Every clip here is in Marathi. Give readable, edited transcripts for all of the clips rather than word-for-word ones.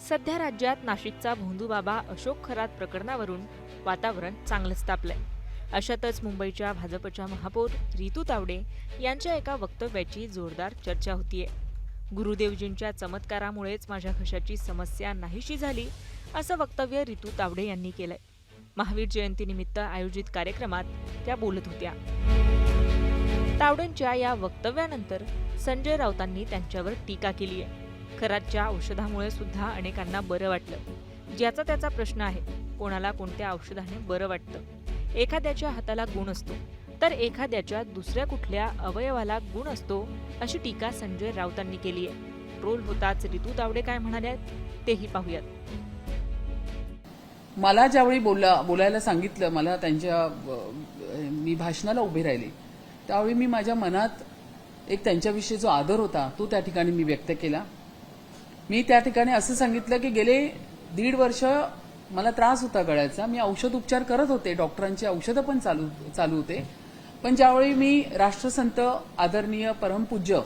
सध्या राज्यात नाशिकचा भोंदूबाबा अशोक खरात प्रकरणावरून वातावरण चांगलंच तापलंय. अशातच मुंबईच्या भाजपच्या महापौर रितू तावडे यांच्या एका वक्तव्याची जोरदार चर्चा होतीये. गुरुदेवजींच्या चमत्कारामुळेच माझ्या घशाची समस्या नाहीशी झाली, असं वक्तव्य रितू तावडे यांनी केलंय. महावीर जयंतीनिमित्त आयोजित कार्यक्रमात त्या बोलत होत्या. तावडेंच्या या वक्तव्यानंतर संजय राऊतांनी त्यांच्यावर टीका केली आहे. खरातच्या औषधामुळे सुद्धा अनेकांना बरं वाटलं. ज्याचा त्याचा प्रश्न आहे. कोणाला कोणत्या औषधाने बरं वाटतं. एखाद्याच्या हाताला गुण असतो, तर एखाद्याच्या दुसऱ्या कुठल्या अवयवाला गुण असतो, अशी टीका संजय राऊतांनी केली आहे. ट्रोल होताच रितू तावडे काय म्हणाल्यात तेही पाहूयात. मला ज्यावेळी बोलायला सांगितलं, मला मी भाषणाला उभे राहिले, त्यावेळी मी माझ्या मनात एक त्यांच्याविषयी जो आदर होता तो त्या ठिकाणी मी व्यक्त केला. मी त्या ठिकाणी असं सांगितलं की गेले 1.5 वर्ष मला त्रास होता गळ्याचा. मी औषध उपचार करत होते, डॉक्टरांची औषधं पण चालू होते. पण ज्यावेळी मी राष्ट्रसंत आदरणीय परमपूज्य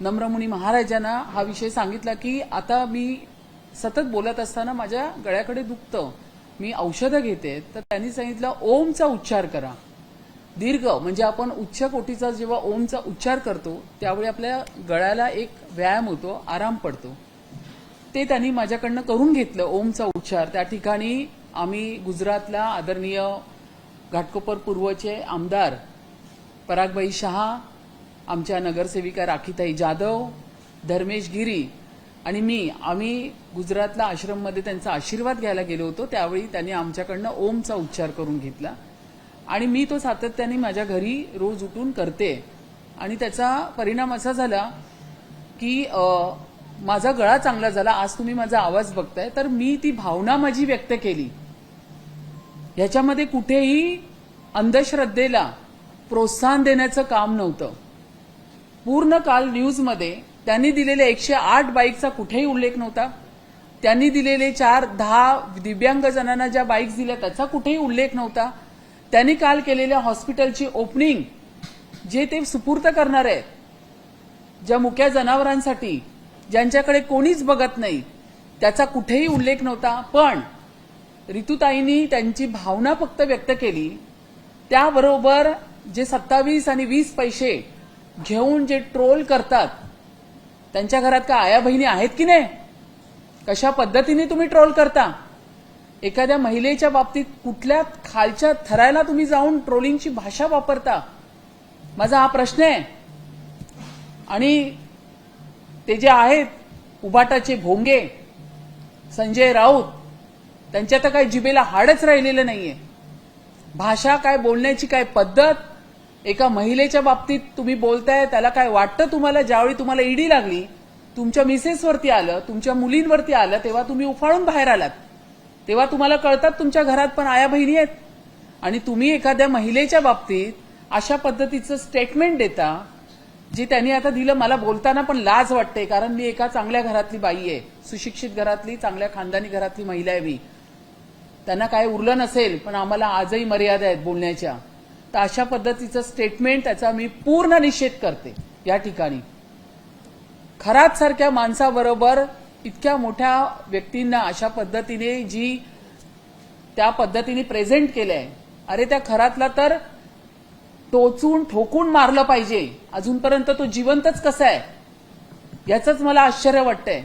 नम्रमुनी महाराजांना हा विषय सांगितला की आता मी सतत बोलत असताना माझ्या गळ्याकडे दुखतं, मी औषधं घेते, तर त्यांनी सांगितलं ओमचा उच्चार करा. दीर्घ म्हणजे आपण उच्च कोटीचा जेव्हा ओमचा उच्चार करतो त्यावेळी आपल्या गळ्याला एक व्यायाम होतो, आराम पडतो. ते त्यांनी माझ्याकडनं करून घेतलं ओमचा उच्चार. त्या ठिकाणी आम्ही गुजरातला आदरणीय घाटकोपर पूर्वचे आमदार परागबाई शहा, आमच्या नगरसेविका राखीताई जाधव, धर्मेश गिरी आणि आम्ही गुजरातला आश्रममध्ये त्यांचा आशीर्वाद घ्यायला गेलो होतो. त्यावेळी त्यांनी आमच्याकडनं ओमचा उच्चार करून घेतला आणि मी तो सातत्याने माझ्या घरी रोज उठून करते. आणि त्याचा परिणाम असा झाला की माझा गळा चांगला झाला. आज तुम्ही माझा आवाज बघताय, तर मी ती भावना माझी व्यक्त केली. ह्याच्यामध्ये कुठेही अंधश्रद्धेला प्रोत्साहन देण्याचं काम नव्हतं. पूर्ण काल न्यूजमध्ये त्यांनी दिलेले 108 बाईकचा कुठेही उल्लेख नव्हता. त्यांनी दिलेले 4-10 दिव्यांगजनांना ज्या बाईक्स दिल्या त्याचा कुठेही उल्लेख नव्हता. त्यांनी काल केलेल्या हॉस्पिटलची ओपनिंग जे ते सुपूर्त करणार आहेत, ज्या मुक्या जनावरांसाठी ज्यांच्याकडे कोणीच बघत नाही, त्याचा कुठेही उल्लेख नव्हता. पण रितूताईंनी त्यांची भावना फक्त व्यक्त केली. त्याबरोबर जे 27 आणि 20 पैसे घेऊन जे ट्रोल करतात, त्यांच्या घरात का आया बहिणी आहेत की नाही? कशा पद्धतीने तुम्ही ट्रोल करता? एखाद्या महिलेच्या बाबतीत कुठल्या खालच्या थराला तुम्ही जाऊन ट्रोलिंगची भाषा वापरता? माझा हा प्रश्न आहे. आणि ते जे आहेत उबाटाचे भोंगे संजय राऊत, त्यांच्या तर काही जिभेला हाडच राहिलेलं नाहीये. भाषा काय, बोलण्याची काय पद्धत. एका महिलेच्या बाबतीत तुम्ही बोलताय, त्याला काय वाटतं तुम्हाला? ज्यावेळी तुम्हाला ईडी लागली, तुमच्या मिसेसवरती आलं, तुमच्या मुलींवरती आलं, तेव्हा तुम्ही उफाळून बाहेर आलात. तेव्हा तुम्हाला कळतात तुमच्या घरात पण आया बहिणी आहेत. आणि तुम्ही एखाद्या महिलेच्या बाबतीत अशा पद्धतीचं स्टेटमेंट देता, जे त्यांनी आता दिलं. मला बोलताना पण लाज वाटते, कारण मी एका चांगल्या घरातली बाई आहे, सुशिक्षित घरातली, चांगल्या खानदानी घरातली महिला आहे मी. त्यांना काय उरलं नसेल, पण आम्हाला आजही मर्यादा आहेत बोलण्याच्या. तर अशा पद्धतीचं स्टेटमेंट, त्याचा मी पूर्ण निषेध करते. या ठिकाणी खरात सारख्या माणसाबरोबर इतक्या मोठ्या व्यक्तींना अशा पद्धतीने त्या पद्धतीने प्रेझेंट केलंय. अरे त्या खरातला तर टोचून ठोकून मारलं पाहिजे. अजूनपर्यंत तो जिवंतच कसा आहे याचंच मला आश्चर्य वाटतंय.